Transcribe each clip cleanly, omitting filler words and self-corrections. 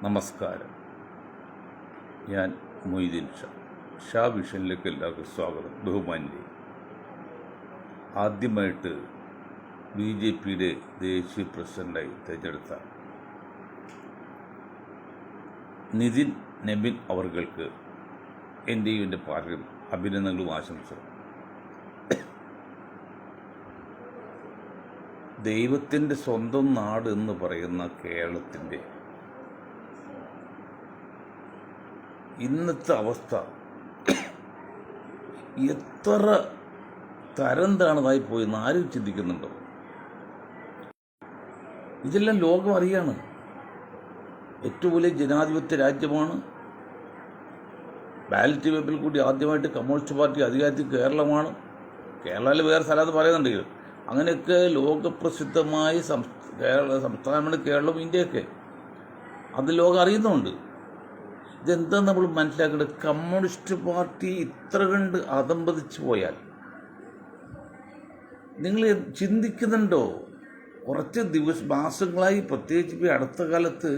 നമസ്കാരം. ഞാൻ മൊയ്തീൻ ഷാ വിഷനിലേക്ക് എല്ലാവർക്കും സ്വാഗതം. ബഹുമാന്യരെ, ആദ്യമായിട്ട് BJPയുടെ ദേശീയ പ്രസിഡൻ്റായി തിരഞ്ഞെടുത്ത നിതിൻ നബിൻ അവർക്ക് എൻ്റെയും എൻ്റെ പാർട്ടിയും അഭിനന്ദനങ്ങളും ആശംസകളും. ദൈവത്തിൻ്റെ സ്വന്തം നാട് എന്ന് പറയുന്ന കേരളത്തിൻ്റെ ഇന്നത്തെ അവസ്ഥ എത്ര തരം താണതായി പോയെന്ന് ആരും ചിന്തിക്കുന്നുണ്ടോ? ഇതെല്ലാം ലോകം അറിയാണ്. ഏറ്റവും വലിയ ജനാധിപത്യ രാജ്യമാണ്. ബാലറ്റ് പേപ്പറിൽ കൂടി ആദ്യമായിട്ട് കമ്മ്യൂണിസ്റ്റ് പാർട്ടി അധികാരത്തിൽ കേരളമാണ്. കേരളത്തിൽ വേറെ സ്ഥലത്ത് പറയുന്നുണ്ടെങ്കിൽ അങ്ങനെയൊക്കെ ലോകപ്രസിദ്ധമായ സംസ്ഥാനമാണ് കേരളം, ഇന്ത്യയൊക്കെ. അത് ലോകം അറിയുന്നുണ്ട്. ഇതെന്താ നമ്മൾ മനസ്സിലാക്കേണ്ടത്? കമ്മ്യൂണിസ്റ്റ് പാർട്ടി ഇത്ര കണ്ട് അധംപതിച്ചു പോയാൽ നിങ്ങൾ ചിന്തിക്കുന്നുണ്ടോ? കുറച്ച് മാസങ്ങളായി, പ്രത്യേകിച്ച് ഇപ്പോൾ അടുത്ത കാലത്ത്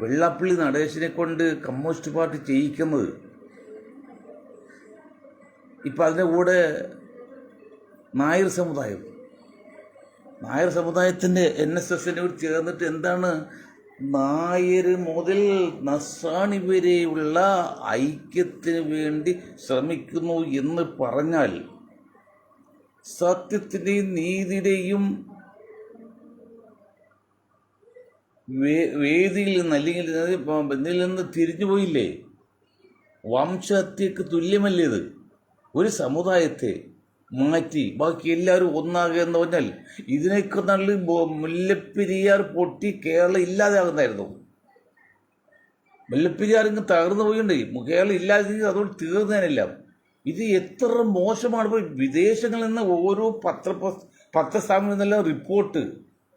വെള്ളാപ്പള്ളി നടേശനെ കൊണ്ട് കമ്മ്യൂണിസ്റ്റ് പാർട്ടി ചെയ്യിക്കുന്നത്, ഇപ്പം അതിൻ്റെ കൂടെ നായർ സമുദായത്തിൻ്റെ NSSനെ കൂടി ചേർന്നിട്ട് എന്താണ്, നായർ മുതൽ നസ്രാണി വരെയുള്ള ഐക്യത്തിന് വേണ്ടി ശ്രമിക്കുന്നു എന്ന് പറഞ്ഞാൽ സത്യത്തിൻ്റെയും നീതിയുടെയും വേദിയിൽ നിന്ന്, അല്ലെങ്കിൽ ഇതിൽ നിന്ന് തിരിഞ്ഞുപോയില്ലേ? വംശഹത്യക്ക് തുല്യമല്ലേ ഇത്? ഒരു സമുദായത്തെ മാറ്റി ബാക്കി എല്ലാവരും ഒന്നാകുക എന്ന് പറഞ്ഞാൽ ഇതിനൊക്കെ നല്ല മുല്ലപ്പെരിയാർ പൊട്ടി കേരളം ഇല്ലാതെയാകുന്നായിരുന്നു. മുല്ലപ്പെരിയാർ ഇങ്ങ് തകർന്നു പോയിട്ടുണ്ട്. കേരളം ഇല്ലാതെ അതോട് തീർന്നതിനെല്ലാം. ഇത് എത്ര മോശമാണ്. ഇപ്പോൾ വിദേശങ്ങളിൽ നിന്ന് ഓരോ പത്രസ്ഥാപനങ്ങളിൽ നിന്നെല്ലാം റിപ്പോർട്ട്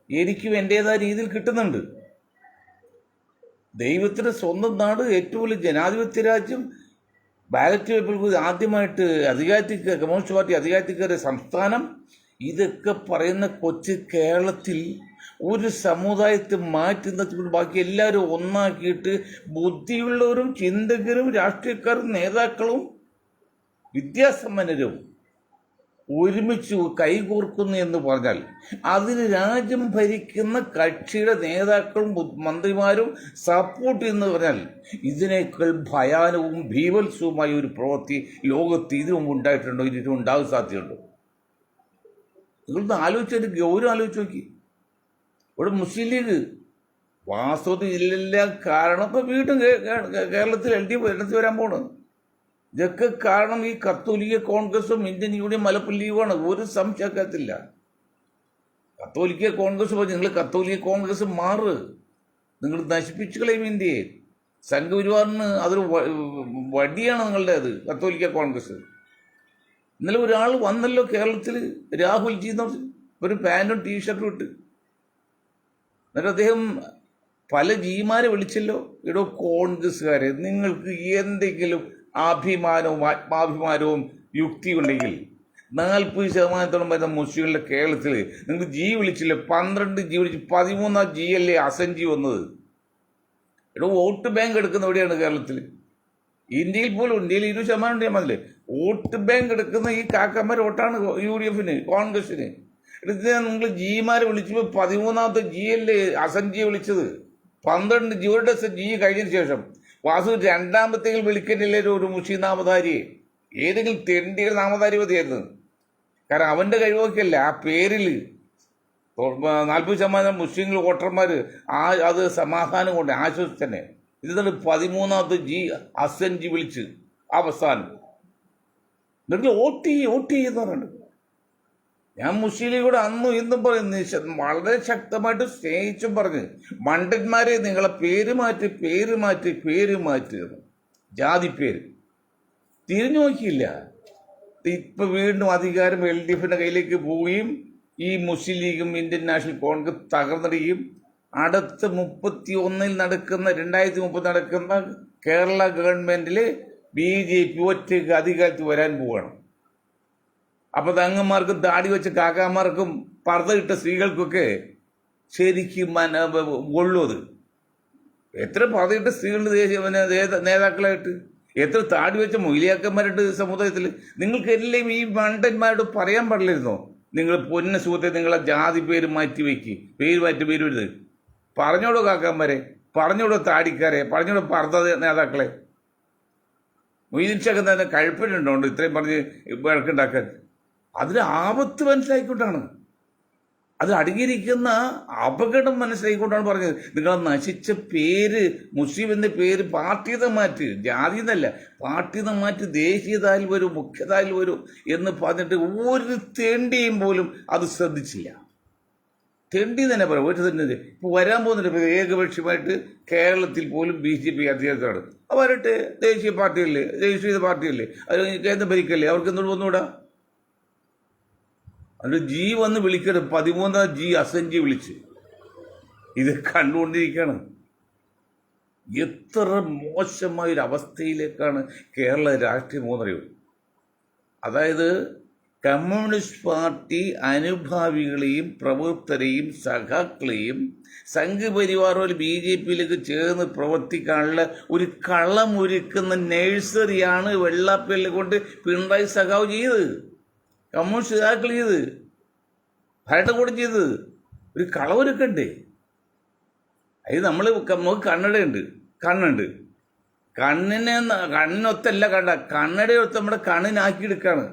എനിക്കും എൻ്റേതായ രീതിയിൽ കിട്ടുന്നുണ്ട്. ദൈവത്തിൻ്റെ സ്വന്തം നാട്, ഏറ്റവും വലിയ ജനാധിപത്യ രാജ്യം, ബാലറ്റ് പേപ്പറിൽ ആദ്യമായിട്ട് കമ്മ്യൂണിസ്റ്റ് പാർട്ടി അധികാരത്തിൽ കയറിയ സംസ്ഥാനം, ഇതൊക്കെ പറയുന്ന കൊച്ചു കേരളത്തിൽ ഒരു സമുദായത്തെ മാറ്റി നിർത്തിക്കൊണ്ട് ബാക്കി എല്ലാവരും ഒന്നാക്കിയിട്ട് ബുദ്ധിയുള്ളവരും ചിന്തകരും രാഷ്ട്രീയക്കാരും നേതാക്കളും വിദ്യാസമ്പന്നരും ഒരുമിച്ച് കൈകോർക്കുന്നു എന്ന് പറഞ്ഞാൽ അതിന് രാജ്യം ഭരിക്കുന്ന കക്ഷിയുടെ നേതാക്കളും മന്ത്രിമാരും സപ്പോർട്ട് എന്ന് പറഞ്ഞാൽ ഇതിനേക്കാൾ ഭയാനവും ഭീവത്സവുമായ ഒരു പ്രവൃത്തി ലോകത്ത് ഇതിനു മുമ്പ് ഉണ്ടായിട്ടുണ്ടോ? ഇതിനും ഉണ്ടാകാൻ സാധ്യതയുണ്ടോ? നിങ്ങളൊന്ന് ആലോചിച്ച് ഗൗരവം ആലോചിച്ച് നോക്കി. ഇവിടെ മുസ്ലിം ലീഗ് വാസ്തവത്തിൽ ഇതിലെല്ലാം കാരണം ഇപ്പം വീണ്ടും കേരളത്തിൽ LDF വരാൻ പോണ്. ഇതൊക്കെ കാരണം ഈ കത്തോലിക്ക കോൺഗ്രസും ഇന്ത്യൻ യൂണിയൻ മലപ്പുറം ലീഗുമാണ്. ഒരു സംശയത്തില്ല. കത്തോലിക്ക കോൺഗ്രസ് പറഞ്ഞു, നിങ്ങൾ കത്തോലിക്ക കോൺഗ്രസ് മാറ്, നിങ്ങൾ നശിപ്പിച്ചു കളയും ഇന്ത്യയെ. സംഘപരിവാറിന് അതൊരു വടിയാണ് നിങ്ങളുടെ അത് കത്തോലിക്ക കോൺഗ്രസ്. ഇന്നലെ ഒരാൾ വന്നല്ലോ കേരളത്തിൽ, രാഹുൽ ജി എന്ന് പറഞ്ഞു, ഒരു പാൻറ്റും ടീഷർട്ടും ഇട്ട്. എന്നിട്ട് അദ്ദേഹം പല ജിമാരെ വിളിച്ചല്ലോ. ഇടോ കോൺഗ്രസ്സുകാരെ, നിങ്ങൾക്ക് എന്തെങ്കിലും അഭിമാനവും ആത്മാഭിമാനവും യുക്തി ഉണ്ടെങ്കിൽ 40% വരുന്ന മുസ്ലിങ്ങളുടെ കേരളത്തിൽ നിങ്ങൾ വിളിച്ചില്ല. 12 വിളിച്ച് 13 അല്ലേ അസഞ്ചി വന്നത്? ഇവിടെ വോട്ട് ബാങ്ക് എടുക്കുന്ന എവിടെയാണ് കേരളത്തിൽ? ഇന്ത്യയിൽ പോലും, ഇന്ത്യയിൽ 20% ഉണ്ടെങ്കിൽ മതില്ലേ? വോട്ട് ബാങ്ക് എടുക്കുന്ന ഈ കാക്കന്മാർ വോട്ടാണ് UDFന്, കോൺഗ്രസിന്. ഇതിനെ നിങ്ങൾ ജിമാരെ വിളിച്ചപ്പോൾ 13 അല്ലേ അസഞ്ചിയെ വിളിച്ചത്? 12 ജിയുടെ കഴിഞ്ഞതിന് ശേഷം വാസു രണ്ടാമത്തെങ്കിലും വിളിക്കുന്നില്ലേ ഒരു മുസ്ലിം നാമധാരിയെ? ഏതെങ്കിലും തെണ്ടിയുടെ നാമധാരി മതിയായിരുന്നു. കാരണം അവൻ്റെ കഴിവൊക്കെയല്ല ആ പേരിൽ 40% മുസ്ലിങ്ങൾ വോട്ടർമാർ അത് സമാധാനം കൊണ്ട് ആശ്വസിച്ച് തന്നെ. ഇതാണ് 13 അസഞ്ചി വിളിച്ച് അവസാനം. എന്നിട്ട് വോട്ട് ചെയ്യുന്ന പറയുന്നുണ്ട്. ഞാൻ മുസ്ലിം ലീഗോട് അന്നും ഇന്നും പറയുന്നു, വളരെ ശക്തമായിട്ട് സ്നേഹിച്ചും പറഞ്ഞ്, മണ്ടന്മാരെ നിങ്ങളെ പേര് മാറ്റി ജാതിപ്പേര് തിരിഞ്ഞു നോക്കിയില്ല. ഇപ്പം വീണ്ടും അധികാരം LDFന്റെ കയ്യിലേക്ക് പോവുകയും ഈ മുസ്ലിം ലീഗും ഇന്ത്യൻ നാഷണൽ കോൺഗ്രസ് തകർന്നിടുകയും അടുത്ത 2030 നടക്കുന്ന കേരള ഗവൺമെന്റിൽ BJP ഒറ്റയ്ക്ക് അധികാരത്തിൽ വരാൻ പോവുകയാണ്. അപ്പോൾ തങ്ങന്മാർക്കും താടി വെച്ച കാക്കാമാർക്കും പർദ്ദ ഇട്ട സ്ത്രീകൾക്കൊക്കെ ശരിക്കും കൊള്ളും അത്. എത്ര പതിയിട്ട് സ്ത്രീകളുടെ ദേശീയ നേതാക്കളായിട്ട്, എത്ര താടി വെച്ച മൊയിലിയാക്കന്മാരുണ്ട് സമുദായത്തിൽ. നിങ്ങൾക്ക് എല്ലാം ഈ മണ്ടന്മാരോട് പറയാൻ പാടില്ലായിരുന്നോ? നിങ്ങൾ പൊന്ന സുഹൃത്തെ, നിങ്ങളെ ജാതി പേര് മാറ്റി വയ്ക്ക്, പേര് മാറ്റി പേര് വരുത്. പറഞ്ഞോടോ കാക്കാന്മാരെ, പറഞ്ഞോടോ താടിക്കാരെ, പറഞ്ഞോടോ പർദ്ദ നേതാക്കളെ. മൊയ്തീൻ തന്നെ കഴിപ്പിട്ടുണ്ടോ ഇത്രയും പറഞ്ഞ് വഴക്കുണ്ടാക്കാൻ? അതിന് ആപത്ത് മനസ്സിലാക്കിക്കൊണ്ടാണ്, അത് അടങ്ങിയിരിക്കുന്ന അപകടം മനസ്സിലാക്കിക്കൊണ്ടാണ് പറഞ്ഞത്. നിങ്ങൾ നശിച്ച പേര്, മുസ്ലിം എന്ന പേര് പാർട്ടിന്ന് മാറ്റി, ജാതി എന്നല്ല, പാർട്ടിന്ന് മാറ്റി ദേശീയതായിൽ വരും, മുഖ്യതായിൽ വരും എന്ന് പറഞ്ഞിട്ട് ഒരു തെണ്ടിയും പോലും അത് ശ്രദ്ധിച്ചില്ല. തെണ്ടി തന്നെ പറയാം, ഒരു തന്നെ. ഇപ്പോൾ വരാൻ പോകുന്നുണ്ട് ഏകപക്ഷീയമായിട്ട് കേരളത്തിൽ പോലും BJP അധികാരത്തിലാണ്. അവരട്ടെ, ദേശീയ പാർട്ടിയല്ലേ, ദേശീയ പാർട്ടിയല്ലേ, അത് കേന്ദ്രം ഭരിക്കല്ലേ, അവർക്ക് എന്തുകൊണ്ട് വന്നുകൂടാ? അതിൽ ജി വന്ന് വിളിക്കണം, 13ാം ജി അസഞ്ചി വിളിച്ച്. ഇത് കണ്ടുകൊണ്ടിരിക്കുകയാണ്. എത്ര മോശമായൊരു അവസ്ഥയിലേക്കാണ് കേരള രാഷ്ട്രീയം പോകുന്നറിയോ? അതായത് കമ്മ്യൂണിസ്റ്റ് പാർട്ടി അനുഭാവികളെയും പ്രവർത്തകരെയും സഖാക്കളെയും സംഘപരിവാറുകൾ BJPയിലേക്ക് ചേർന്ന് പ്രവർത്തിക്കാനുള്ള ഒരു കളമൊരുക്കുന്ന നഴ്സറിയാണ് വെള്ളാപ്പള്ളിയെ കൊണ്ട് പിണറായി സഖാവ് ചെയ്തത്, കമ്മ്യൂണിസ്റ്റ് സഖാക്കൾ ചെയ്ത്, ഭരണകൂടം ചെയ്തത്. ഒരു കളമൊരുക്കണ്ടേ? അത് നമുക്ക് കണ്ണടയുണ്ട്, കണ്ണുണ്ട്, കണ്ണിനൊത്തല്ല കണ്ട, കണ്ണടയൊത്ത് നമ്മുടെ കണ്ണിനാക്കിയെടുക്കാണ്.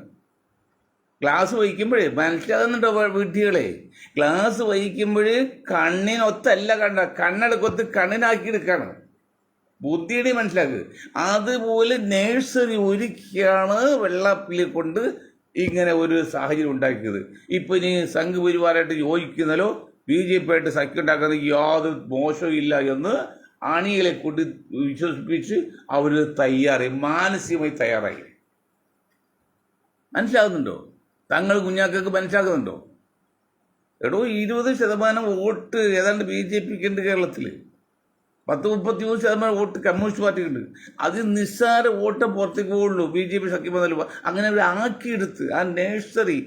ഗ്ലാസ് വഹിക്കുമ്പോഴേ മനസ്സിലാകുന്നുണ്ടോ വീട്ടികളെ? ഗ്ലാസ് വഹിക്കുമ്പോൾ കണ്ണിനൊത്തല്ല കണ്ട, കണ്ണടക്കൊത്ത് കണ്ണിനാക്കിയെടുക്കാണ്. ബുദ്ധിയുടെ മനസ്സിലാക്കുക. അതുപോലെ നേഴ്സറി ഒരുക്കിയാണ് വെള്ളാപ്പള്ളിയെ കൊണ്ട് ഇങ്ങനെ ഒരു സാഹചര്യം ഉണ്ടാക്കിയത്. ഇപ്പം ഇനി സംഘപരിവാരമായിട്ട് യോജിക്കുന്നല്ലോ, BJP ആയിട്ട് സഖ്യം ഉണ്ടാക്കുന്ന യാതൊരു മോശവും ഇല്ല എന്ന് അണികളെ കൊണ്ട് വിശ്വസിപ്പിച്ച് അവർ മാനസികമായി തയ്യാറായി. മനസ്സിലാകുന്നുണ്ടോ? തങ്ങൾ കുഞ്ഞാക്കൾക്ക് മനസ്സിലാക്കുന്നുണ്ടോ? എടോ, 20% വോട്ട് ഏതാണ്ട് BJPക്ക് ഉണ്ട് കേരളത്തിൽ, 10-33% വോട്ട് കമ്മ്യൂണിസ്റ്റ് പാർട്ടിക്കുണ്ട്. അത് നിസ്സാര വോട്ട് പുറത്തേക്ക് പോകുള്ളൂ BJP സഖ്യം വന്നാലും. അങ്ങനെ അവർ ആക്കിയെടുത്ത് ആ നേഴ്സറി,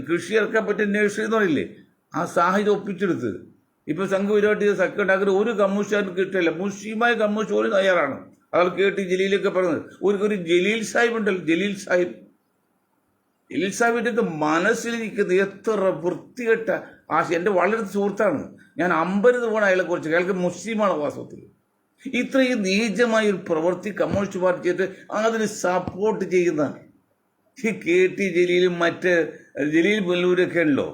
കൃഷി ഇറക്കാൻ പറ്റിയ നേഴ്സറി എന്ന് പറയില്ലേ, ആ സാഹചര്യം ഒപ്പിച്ചെടുത്ത് ഇപ്പം സംഘപരിവാട്ടി സഖ്യം ഉണ്ടാക്കുന്ന ഒരു കമ്മ്യൂണിസ്റ്റുകാർക്ക് കിട്ടില്ല. മുസ്ലിമായ കമ്മ്യൂണിസ്റ്റ് പോലും തയ്യാറാണ്. അവർ കേട്ട് ജലീലൊക്കെ പറഞ്ഞത്. ഒരു ജലീൽ സാഹിബ് ഉണ്ടല്ലോ, ജലീൽ സാഹിബിൻ്റെയൊക്കെ മനസ്സിലിരിക്കുന്ന എത്ര വൃത്തികെട്ട എൻ്റെ വളരെ സുഹൃത്താണ്. ഞാൻ 50 തവണ അയാളെ കുറിച്ച്, അയാൾക്ക് മുസ്ലിമാണ് വാസ്തവത്തിൽ. ഇത്രയും നീചമായ ഒരു പ്രവൃത്തി കമ്മ്യൂണിസ്റ്റ് പാർട്ടി ചെയ്തിട്ട് അതിന് സപ്പോർട്ട് ചെയ്യുന്ന ഈ KT ജലീലും മറ്റ് ജലീൽ ബല്ലൂരൊക്കെ ഉണ്ടല്ലോ.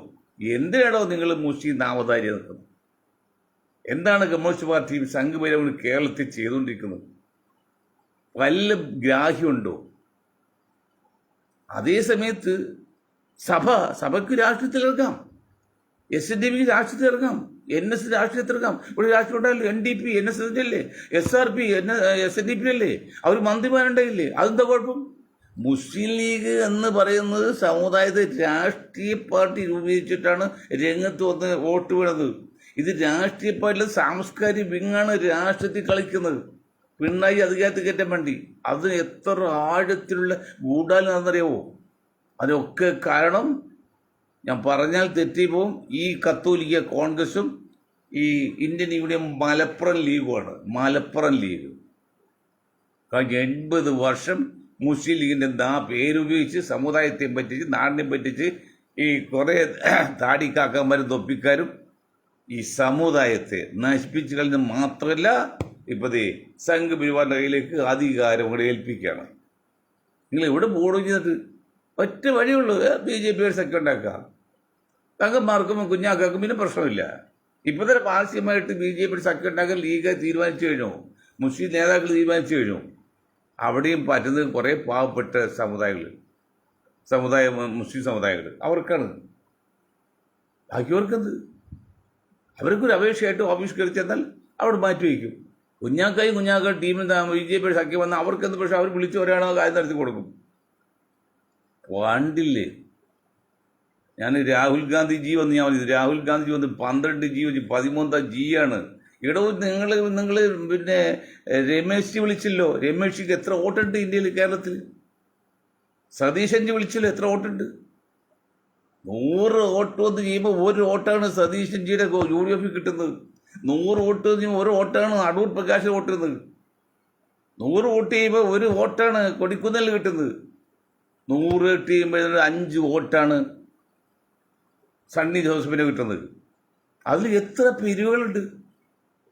എന്തിനാണോ നിങ്ങൾ മുസ്ലിം നാമധാരി നിൽക്കുന്നത്? എന്താണ് കമ്മ്യൂണിസ്റ്റ് പാർട്ടിയും സംഘപരിവാറും കേരളത്തിൽ ചെയ്തുകൊണ്ടിരിക്കുന്നത്? വല്ല ഗ്രാഹ്യമുണ്ടോ? അതേ സമയത്ത് സഭയ്ക്ക് രാഷ്ട്രീയത്തിലിറങ്ങാം, SNDPക്ക് രാഷ്ട്രീയത്തിലിറങ്ങാം, NS രാഷ്ട്രീയത്തിലിറങ്ങാം. ഇവിടെ രാഷ്ട്രീയം ഉണ്ടായില്ലേ? NDP NS അല്ലേ, SRP SNDP അല്ലേ, അവർ മന്ത്രിമാരുണ്ടായില്ലേ? അതെന്താ കുഴപ്പം? മുസ്ലിം ലീഗ് എന്ന് പറയുന്നത് സമുദായത്തെ രാഷ്ട്രീയ പാർട്ടി രൂപീകരിച്ചിട്ടാണ് രംഗത്ത് വന്ന് വോട്ട് വീണത്. ഇത് രാഷ്ട്രീയ പാർട്ടിയിലെ സാംസ്കാരിക വിങ്ങാണ് രാഷ്ട്രീയത്തിൽ കളിക്കുന്നത്. പിണറായി അധികാരത്തിൽ കയറ്റാൻ വേണ്ടി അതിന് എത്ര ആഴത്തിലുള്ള ഗൂഢാലോചനയെന്നറിയാവോ? അതൊക്കെ കാരണം ഞാൻ പറഞ്ഞാൽ തെറ്റിപ്പോവും. ഈ കത്തോലിക്ക കോൺഗ്രസും ഈ ഇന്ത്യൻ യൂണിയൻ മലപ്പുറം ലീഗുമാണ്. മലപ്പുറം ലീഗ് കഴിഞ്ഞ 80 വർഷം മുസ്ലിം ലീഗിൻ്റെ പേരുപയോഗിച്ച് സമുദായത്തെയും പറ്റിച്ച് നാടിനെയും പറ്റിച്ച് ഈ കുറേ താടിക്കാക്കന്മാരും തൊപ്പിക്കാരും ഈ സമുദായത്തെ നശിപ്പിച്ചു കളഞ്ഞ മാത്രമല്ല ഇപ്പം സംഘപരിവാറിൻ്റെ കയ്യിലേക്ക് അധികാരം കൂടെ ഏൽപ്പിക്കുകയാണ്. നിങ്ങൾ എവിടെ പോകണം ചെയ്തിട്ട്? ഒറ്റ വഴിയുള്ളൂ, BJP സഖ്യം ഉണ്ടാക്കുക. തങ്കന്മാർക്കും കുഞ്ഞാക്കും പിന്നെ പ്രശ്നമില്ല. ഇപ്പം തന്നെ മാനസികമായിട്ട് BJP സഖ്യം ഉണ്ടാക്കാൻ ലീഗ് തീരുമാനിച്ചു കഴിഞ്ഞു, മുസ്ലിം നേതാക്കൾ തീരുമാനിച്ചു കഴിഞ്ഞു. അവിടെയും പറ്റുന്നത് കുറേ പാവപ്പെട്ട മുസ്ലിം സമുദായങ്ങൾ അവർക്കാണ്. ബാക്കിയവർക്കെന്ത്? അവർക്കൊരു അപേക്ഷയായിട്ട് ഓഫീസ് കയറി ചെന്നാൽ അവിടെ മാറ്റി വയ്ക്കും. കുഞ്ഞാക്ക ടീമിൽ BJP സഖ്യം വന്നാൽ അവർക്കെന്ത്? പക്ഷെ അവർ വിളിച്ച് ഒരാളോ കാര്യം നടത്തി കൊടുക്കും. കണ്ടില്ലേ? ഞാൻ രാഹുൽ ഗാന്ധി ജി വന്ന് രാഹുൽ ഗാന്ധി വന്ന് 12 ജി വെച്ച് 13ാം ജിയാണ്. ഇവിടെ നിങ്ങൾ പിന്നെ രമേശ് വിളിച്ചല്ലോ. രമേശിക്ക് എത്ര വോട്ടുണ്ട് ഇന്ത്യയിൽ, കേരളത്തിൽ? സതീശൻജി വിളിച്ചല്ലോ, എത്ര വോട്ടുണ്ട്? 100 വോട്ട് വന്ന് ചെയ്യുമ്പോൾ 1 വോട്ടാണ് സതീശൻജിയുടെ UDF കിട്ടുന്നത്. 100 വോട്ട് ഒരു വോട്ടാണ് അടൂർ പ്രകാശ് വോട്ട് ചെയ്യുന്നത്. 100 വോട്ട് ചെയ്യുമ്പോൾ ഒരു വോട്ടാണ് കൊടിക്കുന്നിൽ കിട്ടുന്നത്. 100 വോട്ട് ചെയ്യുമ്പോൾ 5 വോട്ടാണ് സണ്ണി ജോസഫിന് കിട്ടുന്നത്. അതിൽ എത്ര പിരിവുകളുണ്ട്?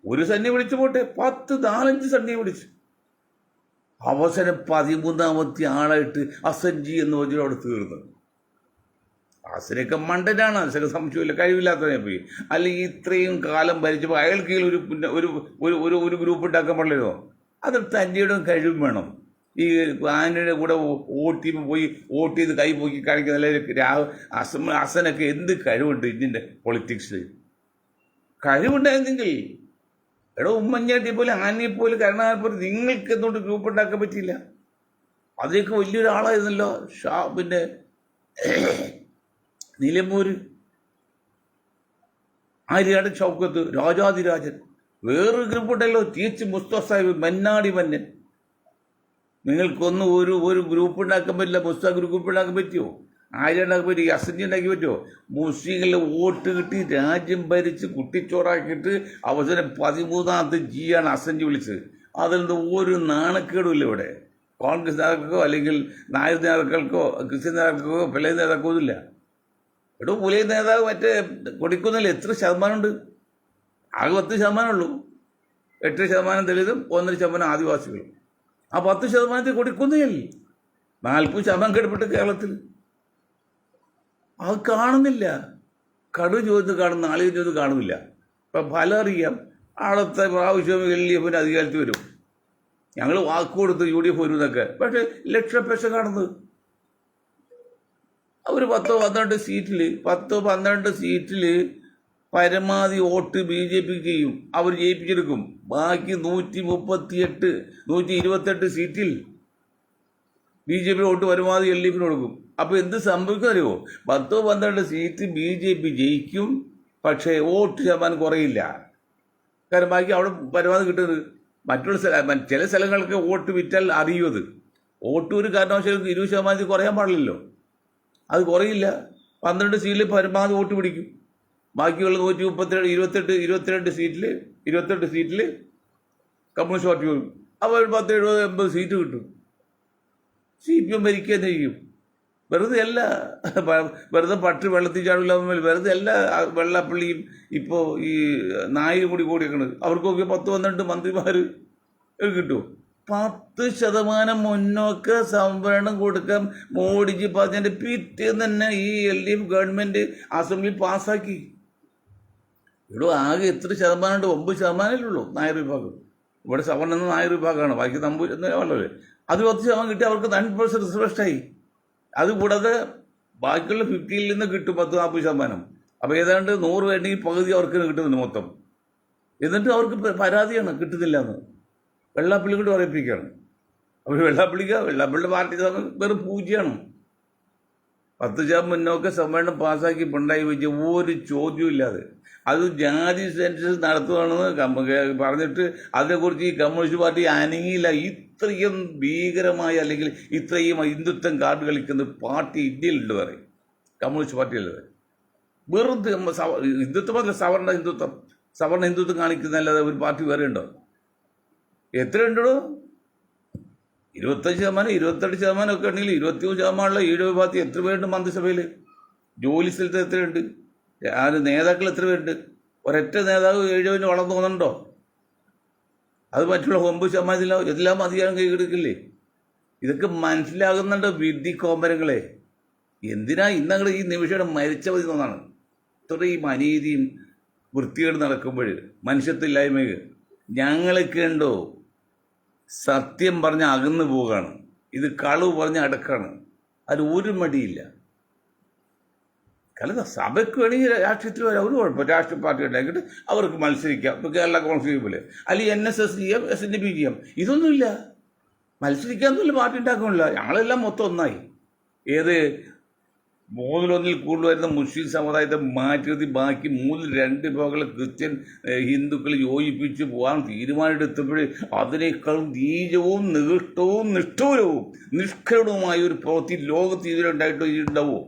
ഒരു സണ്ണി വിളിച്ചു പോട്ടെ, 4-5 സണ്ണി വിളിച്ചു. അവസരം 13ാമത്തെ ആളായിട്ട് അസൻജി എന്ന് പറഞ്ഞാൽ അവിടെ തീർന്നു. അസനൊക്കെ മണ്ടനാണ്, അസനൊക്കെ സംശയമില്ല, കഴിവില്ലാത്തവനെ പോയി. അല്ലെങ്കിൽ ഇത്രയും കാലം ഭരിച്ചപ്പോൾ അയാൾക്ക് ഒരു ഒരു ഒരു ഗ്രൂപ്പ് ഉണ്ടാക്കാൻ പാടില്ലല്ലോ. അത് തന്നെയുടെ കഴിവും വേണം. ഈ ആനയുടെ കൂടെ വോട്ട് ചെയ്യുമ്പോൾ പോയി വോട്ട് ചെയ്ത് കൈ പോക്കി കാണിക്കുന്ന അസനൊക്കെ എന്ത് കഴിവുണ്ട് ഇന്ത്യൻ്റെ പൊളിറ്റിക്സ്. കഴിവുണ്ടായിരുന്നെങ്കിൽ ഉമ്മൻചാണ്ടിയെ പോലെ ആനയെ പോലെ കരുണാകരനെ നിങ്ങൾക്ക് എന്തുകൊണ്ട് ഗ്രൂപ്പ് ഉണ്ടാക്കാൻ പറ്റിയില്ല? അതിലേക്ക് വലിയൊരാളായിരുന്നല്ലോ പിന്നെ നിലമ്പൂര് ആര്യാട് ഷൗക്കത്ത്, രാജാതിരാജൻ. വേറൊരു ഗ്രൂപ്പ് ഉണ്ടല്ലോ, TH മുസ്തഫ സാഹിബ്, മന്നാടി മന്നൻ. നിങ്ങൾക്കൊന്നും ഒരു ഗ്രൂപ്പ് ഉണ്ടാക്കാൻ പറ്റില്ല. മുസ്തഫ ഗ്രൂപ്പ് ഉണ്ടാക്കാൻ പറ്റുമോ? ആര്യ ഉണ്ടാക്കാൻ പറ്റുമോ? അസഞ്ചി ഉണ്ടാക്കി പറ്റുമോ? മുസ്ലിങ്ങളുടെ വോട്ട് കിട്ടി രാജ്യം ഭരിച്ച് കുട്ടിച്ചോറാക്കിയിട്ട് അവസരം 13ാമത്തെ ജിയാണ് അസഞ്ചി വിളിച്ചത്. അതിൽ ഒരു നാണക്കേടുമില്ല ഇവിടെ. കോൺഗ്രസ് നേതാക്കൾക്കോ അല്ലെങ്കിൽ നായർ നേതാക്കൾക്കോ ക്രിസ്ത്യൻ നേതാക്കൾക്കോ പിള്ളേ നേതാക്കോ ഇല്ല. പുലയ നേതാവ് മറ്റേ കൊടിക്കുന്നില്ല എത്ര ശതമാനമുണ്ട്? ആകെ 10% ഉള്ളൂ. 8% ദളിതും 1.5% ആദിവാസികളും. ആ 10% കൊടിക്കുന്നിൽ 40% കെടുപ്പെട്ട് കേരളത്തിൽ. അത് കാണുന്നില്ല. കടു ചോദിച്ച് കാണും, നാളിക ചോദിച്ച് കാണുന്നില്ല. ഇപ്പം ഫലം അറിയാം. അടുത്ത പ്രാവശ്യം LDF അധികാരത്തിൽ വരും. ഞങ്ങൾ വാക്ക് കൊടുത്ത് UDF വരും എന്നൊക്കെ. പക്ഷെ ലക്ഷപ്പേശ കാണുന്നത് അവർ 10-12 സീറ്റിൽ പരമാവധി വോട്ട് BJP ചെയ്യും. അവർ ജയിപ്പിച്ചെടുക്കും. ബാക്കി 128 സീറ്റിൽ BJP വോട്ട് പരമാവധി LDF കൊടുക്കും. അപ്പോൾ എന്ത് സംഭവിക്കും അറിയുമോ? 10-12 സീറ്റ് BJP ജയിക്കും, പക്ഷേ വോട്ട് ശതമാനം കുറയില്ല. കാരണം ബാക്കി അവിടെ പരമാവധി കിട്ടുന്നത്. മറ്റുള്ള ചില സ്ഥലങ്ങൾക്ക് വോട്ട് വിറ്റാൽ അറിയുന്നത്. വോട്ട് ഒരു കാരണവശാലും 20% കുറയാൻ പാടില്ലല്ലോ. അത് കുറയില്ല. 12 സീറ്റിൽ പരമാവധി വോട്ട് പിടിക്കും. ബാക്കിയുള്ള 132 സീറ്റിൽ കമ്മ്യൂണിസ്റ്റ് പാർട്ടി വരും. അപ്പോൾ 10-70-80 സീറ്റ് കിട്ടും. CPM ഭരിക്കുക ചെയ്യും. വെറുതെ അല്ല, വെറുതെ പട്ട് വെള്ളത്തിൽ ചാടില്ല, വെറുതെ അല്ല. വെള്ളാപ്പള്ളിയും ഇപ്പോൾ ഈ നായരും കൂടി കൂടിയേക്കണത്. അവർക്കൊക്കെ 10-12 മന്ത്രിമാർ കിട്ടുമോ? 10% മുന്നോക്ക സംവരണം കൊടുക്കാൻ മോഡിജി പറഞ്ഞതിൻ്റെ പിറ്റേന്ന് തന്നെ ഈ LDF ഗവൺമെൻറ് അസംബ്ലി പാസ്സാക്കി. ആകെ എത്ര ശതമാനമുണ്ട്? 9% ഉള്ളൂ നായർ വിഭാഗം. ഇവിടെ സവർണ്ണ നായർ വിഭാഗമാണ്, ബാക്കി നമ്പൂർ എന്നല്ലേ. അത് 10% കിട്ടി, അവർക്ക് 9% റിസർവേഷനായി. അതുകൂടാതെ ബാക്കിയുള്ള 50-ൽ നിന്ന് കിട്ടും 10-40%. അപ്പോൾ ഏതാണ്ട് 100 വേണ്ടെങ്കിൽ പകുതി അവർക്ക് കിട്ടുന്നുണ്ട് മൊത്തം. എന്നിട്ട് അവർക്ക് പരാതിയാണ് കിട്ടുന്നില്ല എന്ന്. വെള്ളാപ്പള്ളി കൊണ്ട് പറയിപ്പിക്കുകയാണ്. അപ്പോൾ വെള്ളാപ്പള്ളിയുടെ പാർട്ടി വെറും പൂജ്യമാണ്. 10% മുന്നോക്ക സംവരണം പാസ്സാക്കി പിണറായി വിജയൻ ഒരു ചോദ്യവും ഇല്ലാതെ. അത് ജാതി സെൻസസ് നടത്തുകയാണെന്ന് പറഞ്ഞിട്ട് അതിനെക്കുറിച്ച് ഈ കമ്മ്യൂണിസ്റ്റ് പാർട്ടി അനങ്ങിയില്ല. ഇത്രയും ഭീകരമായ അല്ലെങ്കിൽ ഇത്രയും ഹിന്ദുത്വം കാർഡ് കളിക്കുന്ന പാർട്ടി ഇന്ത്യയിലുണ്ട് പറയും, കമ്മ്യൂണിസ്റ്റ് പാർട്ടിയുള്ളത്. വെറുതെ ഹിന്ദുത്വമല്ല, സവർണ ഹിന്ദുത്വം കാണിക്കുന്നതല്ലാതെ ഒരു പാർട്ടി വേറെ ഉണ്ടോ? എത്ര ഉണ്ടോ? 25%, 28% ഒക്കെ ഉണ്ടെങ്കിൽ 23% ഈഴ വിഭാഗത്തിൽ എത്ര പേരുണ്ട് മന്ത്രിസഭയിൽ? ജോലി സ്ഥലത്ത് എത്രയുണ്ട്? നേതാക്കൾ എത്ര പേരുണ്ട്? ഒരൊറ്റ നേതാവ് ഈഴവിന് വളർന്നു തോന്നുന്നുണ്ടോ? അത് മറ്റുള്ള 9% എല്ലാം അധികാരം കൈകെടുക്കില്ലേ? ഇതൊക്കെ മനസ്സിലാകുന്നുണ്ടോ വിധി കോമരങ്ങളെ? എന്തിനാ ഇന്നങ്ങൾ ഈ നിമിഷം മരിച്ച മതി തോന്നാണ്. ഇത്രയും അനീതിയും വൃത്തികേട് നടക്കുമ്പോൾ മനുഷ്യത്വമില്ലായ്മ ഞങ്ങളൊക്കെ ഉണ്ടോ? സത്യം പറഞ്ഞ് അകന്നു പോവുകയാണ്. ഇത് കളവ് പറഞ്ഞ് അടക്കാണ്. അത് ഒരു മടിയില്ല. കാരണം സഭയ്ക്ക് വേണമെങ്കിൽ രാഷ്ട്രീയത്തിൽ വരാം, ഒരു കുഴപ്പം. രാഷ്ട്രീയ പാർട്ടി ഉണ്ടാക്കിയിട്ട് അവർക്ക് മത്സരിക്കാം. ഇപ്പോൾ കേരള കോൺഗ്രസ് പോലെ അല്ലെങ്കിൽ NSS ചെയ്യാം, SNDP ചെയ്യാം. ഇതൊന്നുമില്ല. മത്സരിക്കാനൊന്നുമില്ല, പാർട്ടി ഉണ്ടാക്കുന്നില്ല. ഞങ്ങളെല്ലാം മൊത്തം ഒന്നായി. ഏത് 3-1 കൂടുതൽ വരുന്ന മുസ്ലിം സമുദായത്തെ മാറ്റി ബാക്കി 3-2 വിഭാഗങ്ങളെ ക്രിസ്ത്യൻ ഹിന്ദുക്കൾ യോജിപ്പിച്ച് പോകാൻ തീരുമാനമെടുത്തപ്പോൾ അതിനേക്കാളും നീചവും നിഷ്ഠൂരവും നിഷ്കരുണവുമായ ഒരു പ്രവൃത്തി ലോകത്ത് ഇതിലുണ്ടായിട്ടോ ഉണ്ടാവുമോ?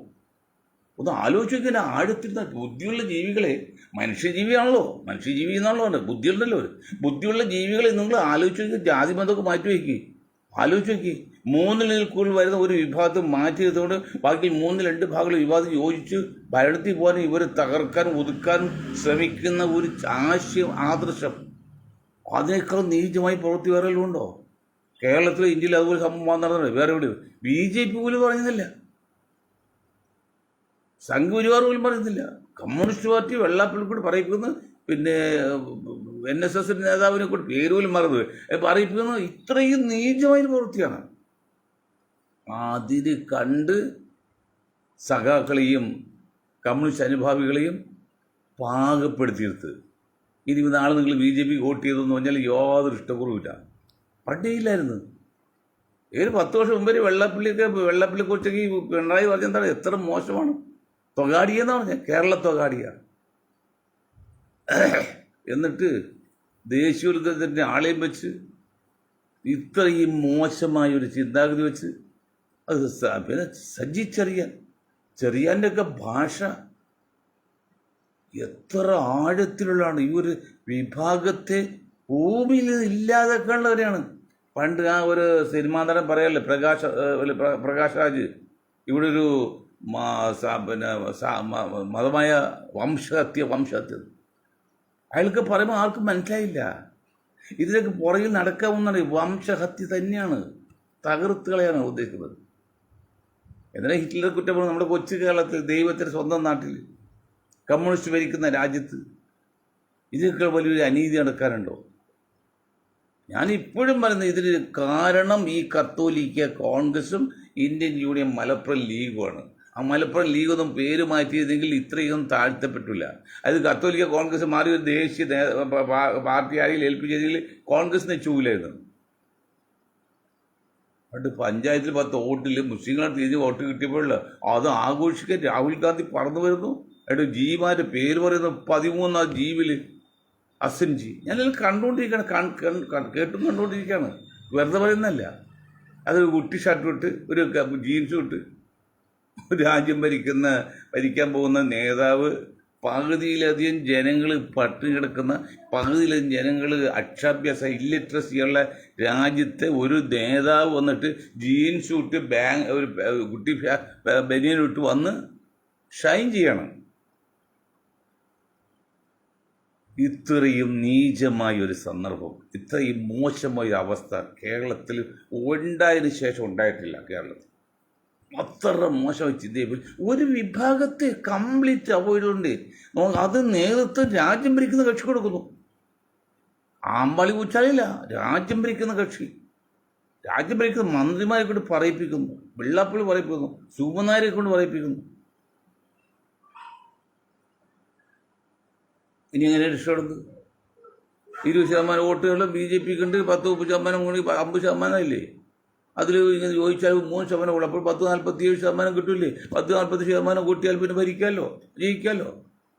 ഒന്ന് ആലോചിക്കുന്ന ആഴത്തിൽ ബുദ്ധിയുള്ള ജീവികളെ, മനുഷ്യജീവിയാണല്ലോ, മനുഷ്യജീവി എന്നാണല്ലോ പറഞ്ഞത്, ബുദ്ധിയുണ്ടല്ലോ. ബുദ്ധിയുള്ള ജീവികളെ നിങ്ങൾ ആലോചിച്ച് ജാതി മതമൊക്കെ മാറ്റി വയ്ക്കുക. ആലോചിച്ച് വയ്ക്കുക. മൂന്നിൽ കൂടുതൽ വരുന്ന ഒരു വിഭാഗത്തെ മാറ്റി എടുത്തുകൊണ്ട് ബാക്കി 2 ഭാഗങ്ങൾ വിവാദം യോജിച്ച് ഭരണത്തിൽ പോകാനും ഇവരെ തകർക്കാനും ഒതുക്കാനും ശ്രമിക്കുന്ന ഒരു ആശയം, ആദർശം, അതിനേക്കാൾ നീചമായി പ്രവൃത്തി വേറെ ഉണ്ടോ? കേരളത്തിലെ ഇന്ത്യയിൽ അതുപോലെ സംഭവം നടന്നത് വേറെ എവിടെ? BJP പോലും പറയുന്നില്ല, സംഘപരിവാർ പോലും പറയുന്നില്ല. കമ്മ്യൂണിസ്റ്റ് പാർട്ടി വെള്ളാപ്പള്ളി കൂടി പറയിപ്പിക്കുന്നു, പിന്നെ NSS നേതാവിനെ കൂടി പേര് പോലും മറന്നത് പറയിപ്പിക്കുന്നത് ഇത്രയും നീചമായ പ്രവൃത്തിയാണ്. അതിന് കണ്ട് സഖാക്കളെയും കമ്മ്യൂണിസ്റ്റ് അനുഭാവികളെയും പാകപ്പെടുത്തിയെടുത്ത് ഇനി നാളെ നിങ്ങൾ BJP വോട്ട് ചെയ്തെന്ന് പറഞ്ഞാൽ യാതൊരു ഇഷ്ടക്കുറവില്ല. പണ്ടേയില്ലായിരുന്നു. 10 വർഷം മുമ്പേ വെള്ളാപ്പള്ളിയെക്കുറിച്ചൊക്കെ ഈ പിണറായി പറഞ്ഞെന്താണ്, എത്ര മോശമാണ്, തൊഗാഡിയെന്ന് പറഞ്ഞ കേരള തൊഗാഡിയ. എന്നിട്ട് ദേശീയോദ്ഗ്രഥത്തിൻ്റെ ആളെയും വെച്ച് ഇത്രയും മോശമായൊരു ചിന്താഗതി വെച്ച് അത് പിന്നെ സജി ചെറിയാൻ്റെ ഒക്കെ ഭാഷ എത്ര ആഴത്തിലുള്ളതാണ്. ഈ ഒരു വിഭാഗത്തെ ഭൂമിയിൽ ഇല്ലാതാക്കാനുള്ളവരെയാണ്. പണ്ട് ആ ഒരു സിനിമാ നടൻ പറയല്ലേ, പ്രകാശ് രാജ്, ഇവിടെ ഒരു പിന്നെ മതമായ വംശഹത്യ അയാൾക്ക് പറയുമ്പോൾ ആർക്കും മനസ്സിലായില്ല. ഇതിലേക്ക് പുറകിൽ നടക്കാവുന്നതാണ്. വംശഹത്യ തന്നെയാണ്, തകർത്തുകളെയാണ് ഉദ്ദേശിക്കുന്നത്. എന്തിനാ ഹിറ്റ്ലർ കുറ്റപ്പെടുന്നത്? നമ്മുടെ കൊച്ചു കേരളത്തിൽ, ദൈവത്തിൻ്റെ സ്വന്തം നാട്ടിൽ, കമ്മ്യൂണിസ്റ്റ് ഭരിക്കുന്ന രാജ്യത്ത് ഇതിനേക്കാൾ വലിയൊരു അനീതി നടക്കാനുണ്ടോ? ഞാനിപ്പോഴും പറയുന്നത് ഇതിന് കാരണം ഈ കത്തോലിക്ക കോൺഗ്രസും ഇന്ത്യൻ യൂണിയൻ മലപ്പുറം ലീഗുമാണ്. ആ മലപ്പുറം ലീഗൊന്നും പേര് മാറ്റിയതെങ്കിൽ ഇത്രയൊന്നും താഴ്ത്തപ്പെട്ടില്ല. അത് കത്തോലിക്ക കോൺഗ്രസ് മാറി ഒരു ദേശീയ പാർട്ടി ആരെങ്കിലും ഏൽപ്പിച്ചതിൽ കോൺഗ്രസിനെ ചൂലായിരുന്നു. പണ്ട് പഞ്ചായത്തിൽ 10 വോട്ടിൽ മുസ്ലിങ്ങളെ തിരിഞ്ഞ് വോട്ട് കിട്ടിയപ്പോഴുള്ള അത് ആഘോഷിക്കാൻ രാഹുൽ ഗാന്ധി പറന്നു വരുന്നു. ജിമാരുടെ പേര് പറയുന്നു 13 ജിയിൽ അസൻജി. ഞാനെല്ലാം കണ്ടുകൊണ്ടിരിക്കുകയാണ്, കണ്ടുകൊണ്ടിരിക്കുകയാണ്, വെറുതെ പറയുന്നതല്ല. അതൊരു കുട്ടി ഷർട്ട് ഇട്ട് ഒരു ജീൻസും ഇട്ട് രാജ്യം ഭരിക്കാൻ പോകുന്ന നേതാവ്, പകുതിയിലധികം ജനങ്ങൾ പട്ടിണി കിടക്കുന്ന, പകുതിയിലധികം ജനങ്ങൾ അക്ഷരാഭ്യാസ ഇല്ലിറ്ററസിയുള്ള രാജ്യത്തെ ഒരു നേതാവ് വന്നിട്ട് ജീൻസ് ഇട്ട് ഒരു കുട്ടി ബനിയനിട്ട് വന്ന് ഷൈൻ ചെയ്യണം. ഇത്രയും നീചമായൊരു സന്ദർഭം, ഇത്രയും മോശമായ അവസ്ഥ കേരളത്തിൽ ഉണ്ടായതിനു ശേഷം ഉണ്ടായിട്ടില്ല. കേരളത്തിൽ അത്ര മോശമായി ചിന്തയിൽ ഒരു വിഭാഗത്തെ കംപ്ലീറ്റ് അവോയ്ഡ് കൊണ്ട് അത് നേതൃത്വം രാജ്യം ഭരിക്കുന്ന കക്ഷി കൊടുക്കുന്നു. ആമ്പാളി പൂച്ചാലില്ല, രാജ്യം ഭരിക്കുന്ന കക്ഷി, രാജ്യം ഭരിക്കുന്ന മന്ത്രിമാരെ കൊണ്ട് പറയിപ്പിക്കുന്നു, വെള്ളാപ്പള്ളി പറയിപ്പിക്കുന്നു, സുകുമാരെ കൊണ്ട് പറയിപ്പിക്കുന്നു. ഇനി എങ്ങനെ രക്ഷപ്പെടുന്നത്? 20% വോട്ടുകൾ BJPക്ക് ഉണ്ട്, 10-30% കൂടി 50% ഇല്ലേ? അതിൽ ഇങ്ങനെ ചോദിച്ചാൽ 3% കൂടെ, അപ്പോൾ 10-47% കിട്ടില്ലേ? 10-40% കൂട്ടിയാൽ പിന്നെ ഭരിക്കാമല്ലോ, ജയിക്കാമല്ലോ.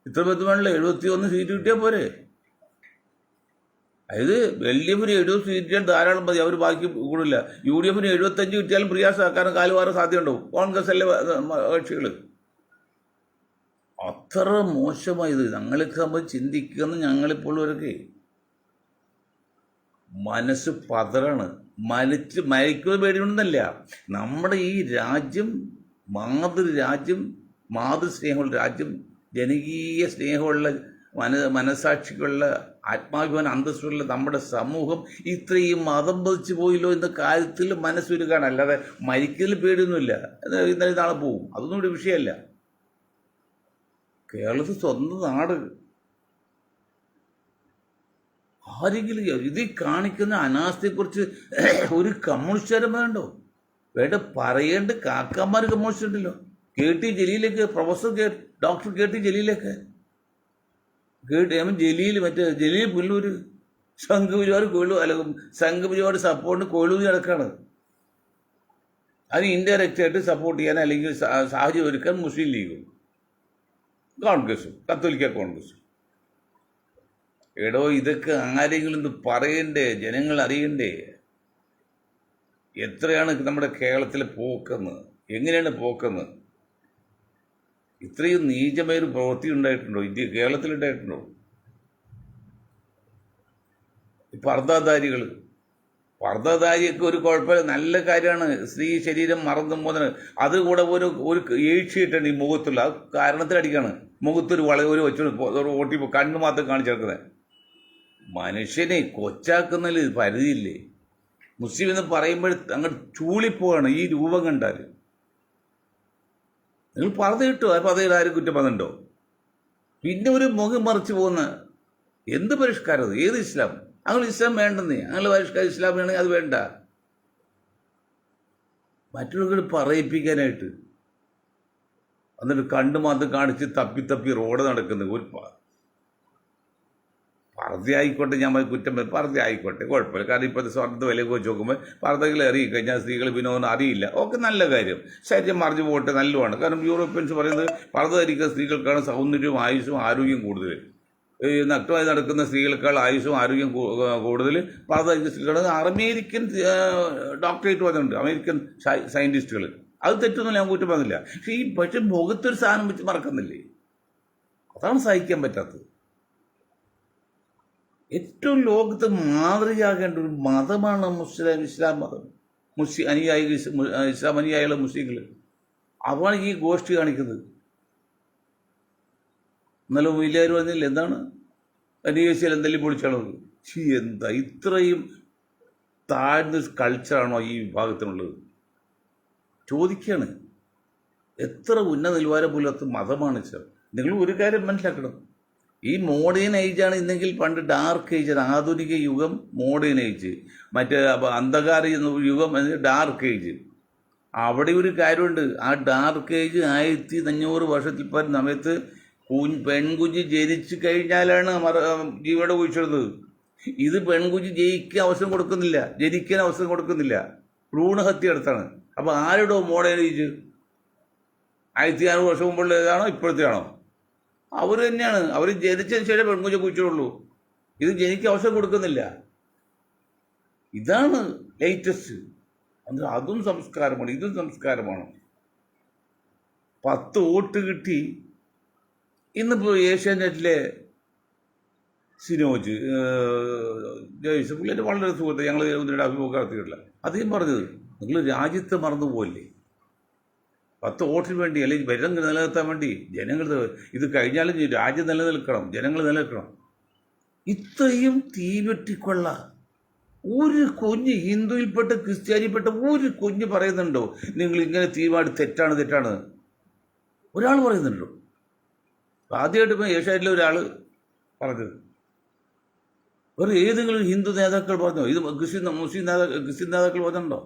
ഇത്ര ബന്ധം വേണമല്ലോ, 71 സീറ്റ് കിട്ടിയാൽ പോരെ. അതായത് LDF 70 സീറ്റ് കിട്ടിയാൽ ധാരാളം മതി, അവർ ബാക്കി കൂടില്ല. UDF 75 കിട്ടിയാലും പ്രയാസമാക്കാനും കാലുമാറാൻ സാധ്യതയുണ്ടാവും, കോൺഗ്രസ് അല്ലേ കക്ഷികൾ. അത്ര മോശമായത് ഞങ്ങൾക്ക് സംബന്ധിച്ച് ചിന്തിക്കുന്ന ഞങ്ങളിപ്പോഴൊക്കെ മനസ്സ് പതറാണ്. മരിക്കുന്ന പേടിയുണ്ടെന്നല്ല, നമ്മുടെ ഈ രാജ്യം മാതൃസ്നേഹമുള്ള രാജ്യം, ജനകീയ സ്നേഹമുള്ള മനസാക്ഷിക്കുള്ള ആത്മാഭിമാന അന്തസ്സുള്ള നമ്മുടെ സമൂഹം ഇത്രയും മതം പതിച്ചു പോയില്ലോ എന്ന കാര്യത്തിൽ മനസ്സൊരുക്കാണ്. അല്ലാതെ മരിക്കൽ പേടിയൊന്നുമില്ല, ഇന്നലെ നാളെ പോവും, അതൊന്നും ഇവിടെ വിഷയമല്ല. കേരളത്തിൽ സ്വന്തം നാട്, ആരെങ്കിലും ഇതിൽ കാണിക്കുന്ന അനാസ്ഥയെക്കുറിച്ച് ഒരു കമ്മ്യൂണിസ്റ്റുകാരൻ വേണ്ടോ? വേണ്ട, പറയേണ്ട കാക്കാമാർ കമ്മ്യൂണിസ്റ്റ് ഉണ്ടല്ലോ. KT ജലീലൊക്കെ, ഡോക്ടർ KT ജലീലൊക്കെ, ജലീൽ ജലീൽ പുല്ലൂര് സംഘപരിവാർ സപ്പോർട്ടിന് കൊള്ളൂരി നടക്കാണ്. അതിന് ഇൻഡയറക്റ്റായിട്ട് സപ്പോർട്ട് ചെയ്യാൻ അല്ലെങ്കിൽ സാഹചര്യം ഒരുക്കാൻ മുസ്ലിം ലീഗും കോൺഗ്രസും കത്തോലിക്ക കോൺഗ്രസും. എടോ, ഇതൊക്കെ ആരെങ്കിലും ഇത് പറയണ്ടേ? ജനങ്ങൾ അറിയണ്ടേ എത്രയാണ് നമ്മുടെ കേരളത്തിലെ പോക്കെന്ന്, എങ്ങനെയാണ് പോക്കെന്ന്? ഇത്രയും നീചമായ ഒരു പ്രവൃത്തി ഉണ്ടായിട്ടുണ്ടോ കേരളത്തിലുണ്ടായിട്ടുണ്ടോ? ഈ പർദ്ദധാരിയൊക്കെ ഒരു കുഴപ്പമില്ല, നല്ല കാര്യമാണ്. സ്ത്രീ ശരീരം മറന്നു പോകുന്നത് അതുകൂടെ ഒരു ഏഴ്ചയിട്ടാണ് ഈ മുഖത്തുള്ള കാരണത്തിലടിക്കാണ്. മുഖത്തൊരു ഒരു വെച്ചു ഓട്ടി കണ്ണു മാത്രം കാണിച്ചെടുക്കുന്നത്. മനുഷ്യനെ കൊച്ചാക്കുന്നതിൽ പരിധിയില്ലേ? മുസ്ലിം എന്ന് പറയുമ്പോൾ അങ്ങോട്ട് ചൂളിപ്പോവാണ് ഈ രൂപം കണ്ടാൽ. നിങ്ങൾ പർദ്ദ കിട്ടോ? ആ പർദ്ദയിൽ ആരും കുറ്റം പറഞ്ഞിട്ടുണ്ടോ? പിന്നെ ഒരു മുഖം മറിച്ച് പോകുന്ന എന്ത് പരിഷ്കാരം അത്? ഏത് ഇസ്ലാം? അങ്ങനെ ഇസ്ലാം വേണ്ടെന്നേ. അങ്ങനെ പരിഷ്കാരം ഇസ്ലാം വേണമെങ്കിൽ അത് വേണ്ട. മറ്റുള്ളവർ പറയിപ്പിക്കാനായിട്ട് എന്നിട്ട് കണ്ടു മാത്രം കാണിച്ച് തപ്പി റോഡ് നടക്കുന്നത്. ഒരു പർദ്ദ ആയിക്കോട്ടെ, ഞാൻ കുറ്റം പർദ്ദ ആയിക്കോട്ടെ, കുഴപ്പമില്ല. കാരണം ഇപ്പോഴത്തെ സ്വർണ്ണത്തെ വിലയൊക്കെ വെച്ച് നോക്കുമ്പോൾ പർദ്ദകൾ ഇറങ്ങിക്കഴിഞ്ഞാൽ സ്ത്രീകൾ പിന്നെ ഒന്നും അറിയില്ല. ഓക്കെ, നല്ല കാര്യം. ശരീരം മറിഞ്ഞു പോകട്ടെ, നല്ലതാണ്. കാരണം യൂറോപ്യൻസ് പറയുന്നത് പർദ്ദ ധരിക്കുന്ന സ്ത്രീകൾക്കാണ് സൗന്ദര്യവും ആയുസ്സും ആരോഗ്യം കൂടുതൽ. ഈ നഗ്നമായി നടക്കുന്ന സ്ത്രീകളെക്കാൾ ആയുസ്സും ആരോഗ്യം കൂടുതൽ പർദ്ദ ധരിക്കുന്ന സ്ത്രീകളാണ് അമേരിക്കൻ ഡോക്ടറേറ്റ് പറഞ്ഞിട്ടുണ്ട്, അമേരിക്കൻ സയൻറ്റിസ്റ്റുകൾ. അത് തെറ്റൊന്നും ഞാൻ കുറ്റം പറഞ്ഞില്ല. പക്ഷെ മുഖത്തൊരു സാധനം വെച്ച് മറക്കുന്നില്ലേ? അതാണ് സഹിക്കാൻ പറ്റാത്തത്. ഏറ്റവും ലോകത്ത് മാതൃകയാകേണ്ട ഒരു മതമാണ് ഇസ്ലാം മതം. ഇസ്ലാം അനുയായികളെ മുസ്ലിങ്ങൾ അവരാണ് ഈ ഗോഷ്ഠി കാണിക്കുന്നത്. എന്നാലും വലിയവർ പറഞ്ഞില്ല, എന്താണ് അനുയായിച്ചാൽ എന്തെങ്കിലും പൊളിച്ചാണത്? എന്താ ഇത്രയും താഴ്ന്ന കൾച്ചറാണോ ഈ വിഭാഗത്തിനുള്ളത്? ചോദിക്കുകയാണ്. എത്ര ഉന്നത നിലവാരം പുലർത്തും മതമാണ് ഇസ്ലാം. നിങ്ങൾ ഒരു കാര്യം മനസ്സിലാക്കണം, ഈ മോഡേൺ ഏജാണ് ഇന്നെങ്കിൽ പണ്ട് ഡാർക്ക് ഏജാണ്. ആധുനിക യുഗം മോഡേൺ ഏജ്, മറ്റേ അന്ധകാര യുഗം ഡാർക്ക് ഏജ്. അവിടെ ഒരു കാര്യമുണ്ട്. ആ ഡാർക്ക് ഏജ് 1500 വർഷത്തിൽ പരം സമയത്ത് പെൺകുഞ്ഞ് ജനിച്ചു കഴിഞ്ഞാലാണ് ജീവനോടെ കുഴിച്ചിടുന്നത്. ഇത് പെൺകുഞ്ഞ് ജനിക്കാൻ അവസരം കൊടുക്കുന്നില്ല, ഭ്രൂണഹത്യ അടുത്താണ്. അപ്പോൾ ആരുടെ മോഡേൺ ഏജ്? 1500 വർഷം മുമ്പുള്ളതാണോ ഇപ്പോഴത്തെയാണോ? അവർ തന്നെയാണ്. അവർ ജനിച്ചതിന് ശേഷം പെൺകുഞ്ഞ് കുഴിച്ചിടുള്ളൂ. ഇത് ജനിക്കാൻ അവസരം കൊടുക്കുന്നില്ല. ഇതാണ് ലേറ്റസ്റ്റ്. അതും സംസ്കാരമാണ്, ഇതും സംസ്കാരമാണ്. 10 വോട്ട് കിട്ടി. ഇന്നിപ്പോൾ ഏഷ്യാനെറ്റിലെ സിനോജ് ജോയ്സ്, പുള്ളിൻ്റെ വളരെ സുഹൃത്ത്, ഞങ്ങൾ ഇതിൻ്റെ അഭിമുഖം നടത്തിയിട്ടില്ല. അദ്ദേഹം പറഞ്ഞത്, നിങ്ങൾ രാജ്യത്തെ മറന്നുപോകല്ലേ? 10 വോട്ടിന് വേണ്ടി അല്ലെങ്കിൽ ഭരണം നിലനിർത്താൻ വേണ്ടി ജനങ്ങൾ ഇത് കഴിഞ്ഞാലും രാജ്യം നിലനിൽക്കണം, ജനങ്ങൾ നിലനിൽക്കണം. ഇത്രയും തീവെട്ടിക്കൊള്ള ഒരു കുഞ്ഞ്, ഹിന്ദുവിൽപ്പെട്ട ക്രിസ്ത്യാനിയിൽപ്പെട്ട ഒരു കുഞ്ഞ് പറയുന്നുണ്ടോ നിങ്ങൾ ഇങ്ങനെ തീരുമാനം തെറ്റാണ്? ഒരാൾ പറയുന്നുണ്ടോ? ആദ്യമായിട്ട് ഇപ്പോൾ ഏഷ്യാനെറ്റിലെ ഒരാൾ പറഞ്ഞത്. വേറെ ഏതെങ്കിലും ഹിന്ദു നേതാക്കൾ പറഞ്ഞോ? ഇത് ക്രിസ്ത്യൻ നേതാക്കൾ പറഞ്ഞിട്ടുണ്ടോ?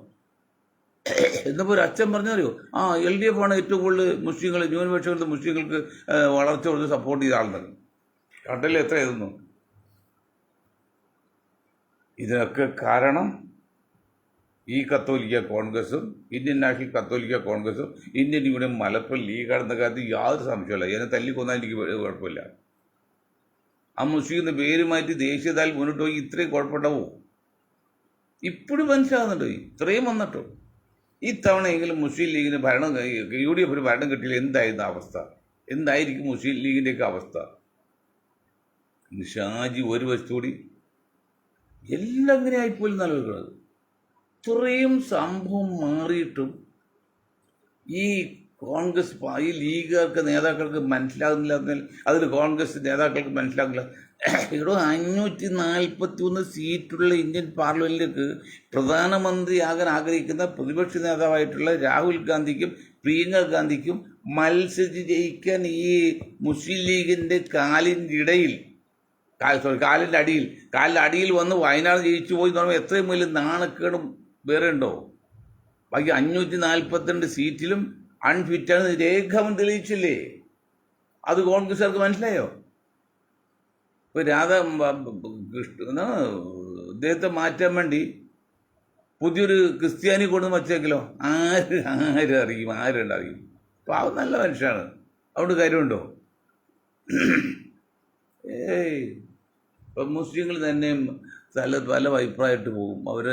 എന്നപ്പോൾ ഒരു അച്ഛൻ പറഞ്ഞറിയോ, LDF ആണ് ഏറ്റവും കൂടുതൽ മുസ്ലിങ്ങൾ, ന്യൂനപക്ഷങ്ങളുടെ മുസ്ലിങ്ങൾക്ക് വളർച്ച കൊടുത്ത് സപ്പോർട്ട് ചെയ്ത ആളുകൾ. കണ്ടല്ലേ എത്ര എഴുതുന്നു? ഇതിനൊക്കെ കാരണം ഈ കത്തോലിക്ക കോൺഗ്രസും ഇന്ത്യൻ നാഷണൽ കത്തോലിക്ക കോൺഗ്രസും ഇന്ത്യൻ യൂണിയൻ മലപ്പുറം ലീഗാണെന്ന കാര്യത്തിൽ യാതൊരു സംശയമില്ല. ഇതിനെ തല്ലിക്കൊന്നാൽ എനിക്ക് കുഴപ്പമില്ല. ആ മുസ്ലിം എന്ന പേര് മാറ്റി ദേശീയതാൽ മുന്നോട്ട് പോയി ഇത്രയും കുഴപ്പമുണ്ടാവോ? ഇപ്പോഴും മനസ്സിലാകുന്നുണ്ട്. ഇത്രയും വന്നിട്ടോ ഇത്തവണയെങ്കിലും മുസ്ലിം ലീഗിന് ഭരണം, UDF ഭരണം കിട്ടിയില്ല എന്തായിരുന്നു അവസ്ഥ? എന്തായിരിക്കും മുസ്ലിം ലീഗിൻ്റെയൊക്കെ അവസ്ഥ? ഷാജി ഒരു വശത്തുകൂടി എല്ലാം ഇങ്ങനെ ആയിപ്പോലും നിലനിൽക്കുന്നത്. ഇത്രയും സംഭവം മാറിയിട്ടും ഈ കോൺഗ്രസ്, ഈ ലീഗുകാർക്ക് നേതാക്കൾക്ക് മനസ്സിലാകുന്നില്ല. അതിൽ കോൺഗ്രസ് നേതാക്കൾക്ക് മനസ്സിലാകില്ല. ഇവിടെ 541 സീറ്റുള്ള ഇന്ത്യൻ പാർലമെന്റിലേക്ക് പ്രധാനമന്ത്രിയാകാൻ ആഗ്രഹിക്കുന്ന പ്രതിപക്ഷ നേതാവായിട്ടുള്ള രാഹുൽ ഗാന്ധിക്കും പ്രിയങ്ക ഗാന്ധിക്കും മത്സരിച്ച് ജയിക്കാൻ ഈ മുസ്ലിം ലീഗിൻ്റെ കാലിൻ്റെ അടിയിൽ വന്ന് വയനാട് ജയിച്ചു പോയി എന്ന് പറയുമ്പോൾ എത്രയും വലിയ നാണക്കേടും വേറെ ഉണ്ടോ? ബാക്കി 542 സീറ്റിലും അൺഫിറ്റാണ് രേഖാമൻ തെളിയിച്ചില്ലേ? അത് കോൺഗ്രസ്സുകാർക്ക് മനസ്സിലായോ? ഇപ്പോൾ ഇദ്ദേഹത്തെ മാറ്റാൻ വേണ്ടി പുതിയൊരു ക്രിസ്ത്യാനി കൊണ്ടുവന്ന് വച്ചേക്കലോ, ആരുണ്ടറിയും? അപ്പോൾ അവൻ നല്ല മനുഷ്യനാണ്, അതുകൊണ്ട് കാര്യമുണ്ടോ? ഇപ്പം മുസ്ലിങ്ങൾ തന്നെ പല അഭിപ്രായമായിട്ട് പോകും. അവർ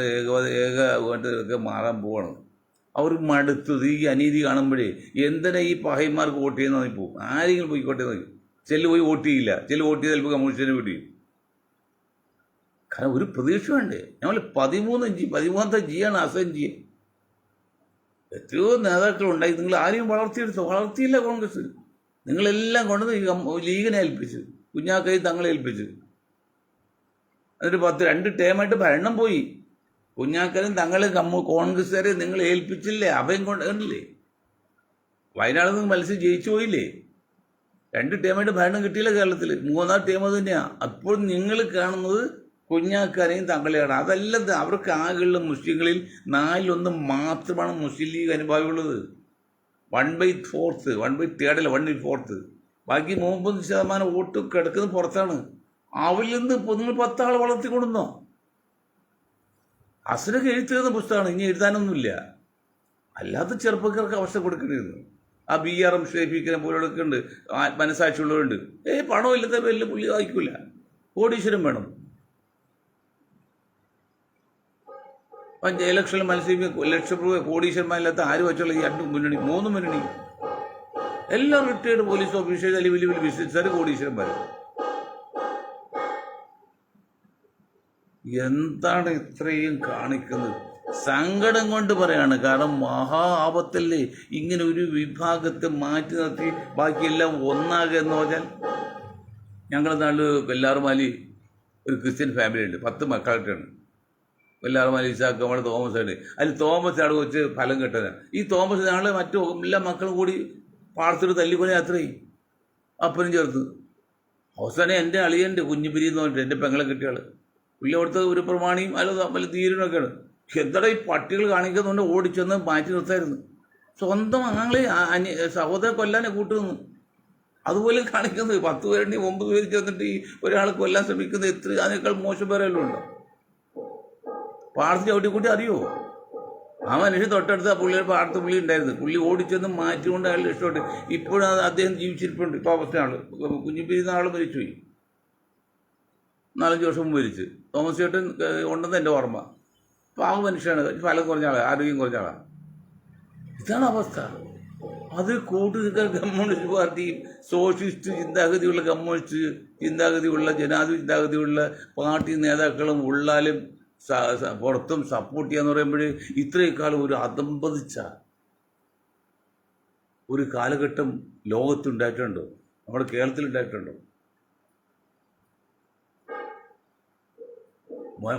ഏകമായിട്ടൊക്കെ മാറാൻ പോവാണ്. അവർ മടുത്തത് ഈ അനീതി കാണുമ്പോഴേ എന്തിനാ ഈ പഹയന്മാർക്ക് വോട്ട് ചെയ്യുന്ന ഇപ്പോൾ ആരെങ്കിലും പോയിക്കോട്ടെ നോക്കി ചെല്ലു പോയി വോട്ട് ചെയ്യില്ല, ചെല്ലു വോട്ട് ചെയ്ത് ചിലപ്പോൾ കമ്മ്യൂണിസ്റ്റിനെ വോട്ട് ചെയ്യും. കാരണം ഒരു പ്രതീക്ഷ വേണ്ടേ. ഞങ്ങൾ 13ാമത്തെ ജിയാണ് അസൈൻ ജി. എത്രയോ നേതാക്കളുണ്ടായി, നിങ്ങൾ ആരെയും വളർത്തിയില്ല കോൺഗ്രസ്. നിങ്ങളെല്ലാം കൊണ്ടുവന്ന് ലീഗിനെ ഏൽപ്പിച്ച്, കുഞ്ഞാക്കൈ തങ്ങളെ ഏൽപ്പിച്ച്. എന്നിട്ട് 2 ടേമായിട്ട് ഭരണം പോയി. കുഞ്ഞാക്കനും തങ്ങളെ കോൺഗ്രസ്സുകാരെ നിങ്ങൾ ഏൽപ്പിച്ചില്ലേ, അഭയം കൊണ്ടില്ലേ. വയനാട് നിങ്ങൾ മത്സരം ജയിച്ചു പോയില്ലേ. 2 ടേമായിട്ട് ഭരണം കിട്ടിയില്ല കേരളത്തിൽ. 3ാം ടേം തന്നെയാണ്. അപ്പോൾ നിങ്ങൾ കാണുന്നത് കുഞ്ഞാക്കാനെയും തങ്ങളെയാണ്. അതല്ല, അവർക്ക് ആകെയുള്ള മുസ്ലിങ്ങളിൽ 4/1 മാത്രമാണ് മുസ്ലിം ലീഗ് അനുഭാവിയുള്ളത്. 1/4 1/3 1/4. ബാക്കി 30% വോട്ട് കിടക്കുന്നത് പുറത്താണ്. അവരിൽ നിന്ന് നിങ്ങൾ 10 ആളെ വളർത്തിക്കൊണ്ടുവന്നോ. അസുരൊക്കെ എഴുത്തുന്ന പുസ്തകമാണ്, ഇനി എഴുതാനൊന്നുമില്ല. അല്ലാത്ത ചെറുപ്പക്കാർക്ക് അവസ്ഥ കൊടുക്കേണ്ടിയിരുന്നു. ആ BRM ഷെയ്ഫിക്കിനെ പോലെയൊക്കെ ഉണ്ട്, മനസാക്ഷിയുള്ളവരുണ്ട്. പണമില്ലാത്ത വലിയ പുള്ളി വായിക്കൂല, കോടീശ്വരം വേണം. ഇലക്ഷനിൽ മത്സരിപ്പിക്കുക ലക്ഷം രൂപ കോടീശ്വരന്മാരില്ലാത്ത ആര് വെച്ചുള്ള ഈ 2 മുന്നണി 3 മുന്നണി എല്ലാം റിട്ടയർഡ് പോലീസ് ഓഫീസേഴ്സ് അല്ലെങ്കിൽ വലിയ വലിയ ബിസിനസ്സുകാർ കോടീശ്വരന്മാർ. എന്താണ് ഇത്രയും കാണിക്കുന്നത്? സങ്കടം കൊണ്ട് പറയാണ്. കാരണം മഹാ ആപത്തല്ലേ ഇങ്ങനെ ഒരു വിഭാഗത്തെ മാറ്റി നിർത്തി ബാക്കിയെല്ലാം ഒന്നാകുക എന്ന് പറഞ്ഞാൽ. ഞങ്ങളുടെ നാട്ടിൽ വെല്ലാർമാലി ഒരു ക്രിസ്ത്യൻ ഫാമിലി ഉണ്ട്, 10 മക്കളായിട്ടാണ്. വെല്ലാർമാലി ഇസാക്ക്, നമ്മുടെ തോമസ് ആണ്. അതിൽ തോമസ് അവിടെ വെച്ച് ഫലം കെട്ടതാണ്. ഈ തോമസ് ഞങ്ങൾ മറ്റു എല്ലാ മക്കളും കൂടി പാടത്തോട് തല്ലിക്കൊല യാത്രയും അപ്പനും ചേർത്ത്. അവസാനം എൻ്റെ അളിയൻ്റെ കുഞ്ഞുപിരി എന്ന് പറഞ്ഞിട്ട് എൻ്റെ പെങ്ങളെ കിട്ടിയാൾ പുള്ളി അവിടുത്തെ ഒരു പ്രമാണിയും അല്ല തീരുനൊക്കെയാണ്. എന്താ ഈ പട്ടികൾ കാണിക്കുന്നുണ്ട് ഓടിച്ചെന്ന് മാറ്റി നിർത്തായിരുന്നു. സ്വന്തം ആങ്ങളെ സഹോദരൻ കൊല്ലാനെ കൂട്ടുന്നു. അതുപോലെ കാണിക്കുന്നത് 10 പേരുണ്ട് 9 പേര് ചേർന്നിട്ട് ഈ ഒരാളെ കൊല്ലാൻ ശ്രമിക്കുന്നത് എത്ര അതിനേക്കാൾ മോശം പേരെല്ലാം ഉണ്ടോ. പാടത്ത് ചവിട്ടിക്കൂട്ടി അറിയോ? ആ മനുഷ്യൻ തൊട്ടടുത്ത് പുള്ളിയുടെ പാടത്ത് പുള്ളി ഉണ്ടായിരുന്നു. പുള്ളി ഓടിച്ചെന്ന് മാറ്റിക്കൊണ്ട് അയാൾ ഇഷ്ടപ്പെട്ട് ഇപ്പോഴും അദ്ദേഹം ജീവിച്ചിരിപ്പുണ്ട്. ഇപ്പോൾ അവസ്ഥയാണ്. കുഞ്ഞിപ്പിരിയുന്ന ആൾ മരിച്ചുപോയി, 4-5 വർഷം മുമ്പ് മരിച്ച്. തോമസ് ചേട്ടൻ ഉണ്ടെന്ന് എൻ്റെ ഓർമ്മ. പാവ മനുഷ്യനാണ്, ഫലം കുറഞ്ഞ ആളാണ്, ആരോഗ്യം കുറഞ്ഞ ആളാണ്. ഇതാണ് അവസ്ഥ. അത് കൂട്ടുനിൽക്കാൻ കമ്മ്യൂണിസ്റ്റ് പാർട്ടിയും സോഷ്യലിസ്റ്റ് ചിന്താഗതിയുള്ള കമ്മ്യൂണിസ്റ്റ് ചിന്താഗതിയുള്ള ജനാധിപത്യ ചിന്താഗതിയുള്ള പാർട്ടി നേതാക്കളും ഉള്ളാലും പുറത്തും സപ്പോർട്ട് ചെയ്യാന്ന് പറയുമ്പോൾ ഇത്രയും കാലം ഒരു അതമ്പതിച്ച ഒരു കാലഘട്ടം ലോകത്തുണ്ടായിട്ടുണ്ടോ, നമ്മുടെ കേരളത്തിലുണ്ടായിട്ടുണ്ടോ?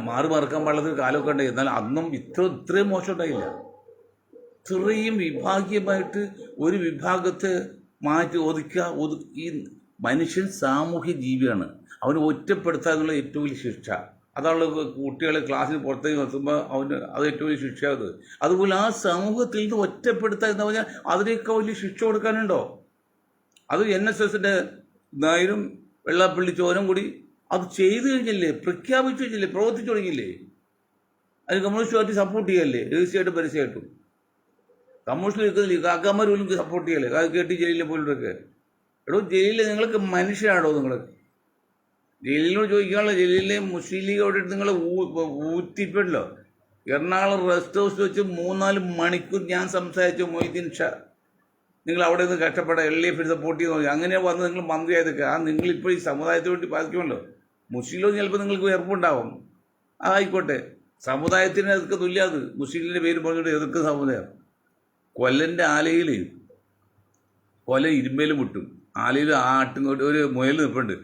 മാറി മറക്കാൻ പാടുള്ളൊരു കാലമൊക്കെ ഉണ്ടായി. എന്നാൽ അന്നും ഇത്രയും മോശം ഉണ്ടായില്ല. ഇത്രയും വിഭാഗീയമായിട്ട് ഒരു വിഭാഗത്തെ മാറ്റി ഒതുക്കുക. ഈ മനുഷ്യൻ സാമൂഹ്യ ജീവിയാണ്. അവന് ഒറ്റപ്പെടുത്തുക എന്നുള്ള ഏറ്റവും വലിയ ശിക്ഷ. അതാണ് കുട്ടികളെ ക്ലാസ്സിൽ പുറത്തേക്ക് നിർത്തുമ്പോൾ അത് ഏറ്റവും വലിയ ശിക്ഷ. അതുപോലെ ആ സമൂഹത്തിൽ നിന്ന് ഒറ്റപ്പെടുത്തുക എന്ന് പറഞ്ഞാൽ അതിനേക്കാൾ വലിയ ശിക്ഷ കൊടുക്കാനുണ്ടോ? അത് NSSന്റെ നായരും വെള്ളാപ്പള്ളി ചോരും കൂടി അത് ചെയ്തു കഴിഞ്ഞില്ലേ, പ്രഖ്യാപിച്ചു കഴിഞ്ഞില്ലേ, പ്രവർത്തിച്ചു തുടങ്ങിയില്ലേ? അത് കമ്മ്യൂണിസ്റ്റ് പാർട്ടി സപ്പോർട്ട് ചെയ്യല്ലേ, രഹസ്യമായിട്ടും പരസ്യമായിട്ടും. കമ്മ്യൂണിസ്റ്റിൽ നിൽക്കുന്നില്ല, കാക്കാമാർ പോലും സപ്പോർട്ട് ചെയ്യല്ലേ, KT ജലീലിനെ പോലുള്ളൊക്കെ. എടോ ജലീലിൽ നിങ്ങൾക്ക് മനുഷ്യനാണോ? നിങ്ങൾക്ക് ജലീലിനോട് ചോദിക്കാനുള്ള, ജലീലിലെ മുസ്ലിം ലീഗ് അവിടെ നിങ്ങൾ ഊറ്റിപ്പല്ലോ. എറണാകുളം റെസ്റ്റ് ഹൗസിൽ വെച്ച് 3-4 മണിക്കൂർ ഞാൻ സംസാരിച്ചു മൊയ്തീൻ ഷാ. നിങ്ങൾ അവിടെ നിന്ന് കഷ്ടപ്പെടാം, LDF സപ്പോർട്ട് ചെയ്യുന്നു. അങ്ങനെ വന്ന് നിങ്ങൾ മന്ത്രിയായതൊക്കെ നിങ്ങളിപ്പോൾ ഈ സമുദായത്തിന് വേണ്ടി ബാധിക്കുമല്ലോ. മുസ്ലിം ചിലപ്പോൾ നിങ്ങൾക്ക് വെറുപ്പുണ്ടാവും, ആയിക്കോട്ടെ. സമുദായത്തിന് അതൊക്കെ തുല്യത്. മുസ്ലിമിൻ്റെ പേര് പറഞ്ഞിട്ട് എതിർക്കുന്ന സമുദായം. കൊല്ലൻ്റെ ആലയിൽ കൊല ഇരുമ്പേൽ മുട്ടും, ആലയിൽ ആട്ടും ഒരു മുയൽ നിൽപ്പുണ്ട്.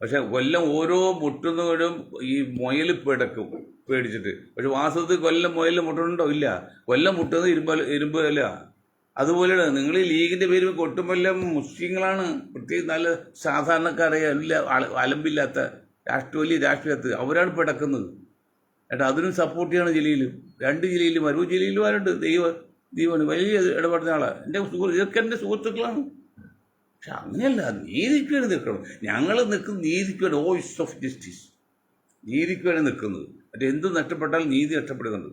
പക്ഷെ കൊല്ലം ഓരോ മുട്ടുന്നവരും ഈ മുയൽ പിടക്കും പേടിച്ചിട്ട്. പക്ഷെ വാസ്തവത്തിൽ കൊല്ലം മുയലിൽ മുട്ടുന്നുണ്ടോ? ഇല്ല. കൊല്ലം മുട്ടുന്നത് ഇരുമ്പല്ല. അതുപോലെയാണ് നിങ്ങൾ ഈ ലീഗിൻ്റെ പേര് കൊട്ടുമ്പെല്ലാം മുസ്ലിങ്ങളാണ്, പ്രത്യേകിച്ച് നല്ല സാധാരണക്കാരെ എല്ലാം അലമ്പില്ലാത്ത വലിയ രാഷ്ട്രീയത്ത് അവരാണ് പിടക്കുന്നത്. ഏട്ടാ അതിനും സപ്പോർട്ട് ചെയ്യണം ജലീലും. 2 ജലീലും വരും. ജലീലുമാരുണ്ട് ദൈവമാണ് വലിയ ഇടപെടുന്ന ആളാണ്. ഇതൊക്കെ എൻ്റെ സുഹൃത്തുക്കളാണ്. പക്ഷെ അങ്ങനെയല്ല, നീതിക്ക് വേണ്ടി നിൽക്കണം. ഞങ്ങൾ നിൽക്കുന്നത് നീതിക്ക് വേണ്ടി, വോയിസ് ഓഫ് ജസ്റ്റിസ്, നീതിക്ക് വേണ്ടി നിൽക്കുന്നത്. എന്ത് നഷ്ടപ്പെട്ടാൽ നീതി നഷ്ടപ്പെടുന്നുണ്ട്.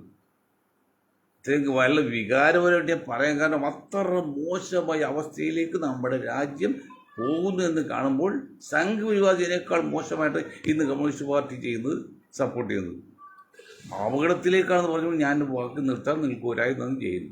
ഇത്രയും വളരെ വികാരപരമായിട്ട് ഞാൻ പറയാൻ കാരണം അത്ര മോശമായ അവസ്ഥയിലേക്ക് നമ്മുടെ രാജ്യം പോകുന്നു എന്ന് കാണുമ്പോൾ സംഘപരിവാദിനേക്കാൾ മോശമായിട്ട് ഇന്ന് കമ്മ്യൂണിസ്റ്റ് പാർട്ടി ചെയ്യുന്നത്, സപ്പോർട്ട് ചെയ്യുന്നത് അപകടത്തിലേക്കാണെന്ന് പറഞ്ഞപ്പോൾ ഞാൻ വാക്ക് നിർത്താൻ നിങ്ങൾക്ക് ഒരായി നന്ദി ചെയ്യുന്നു.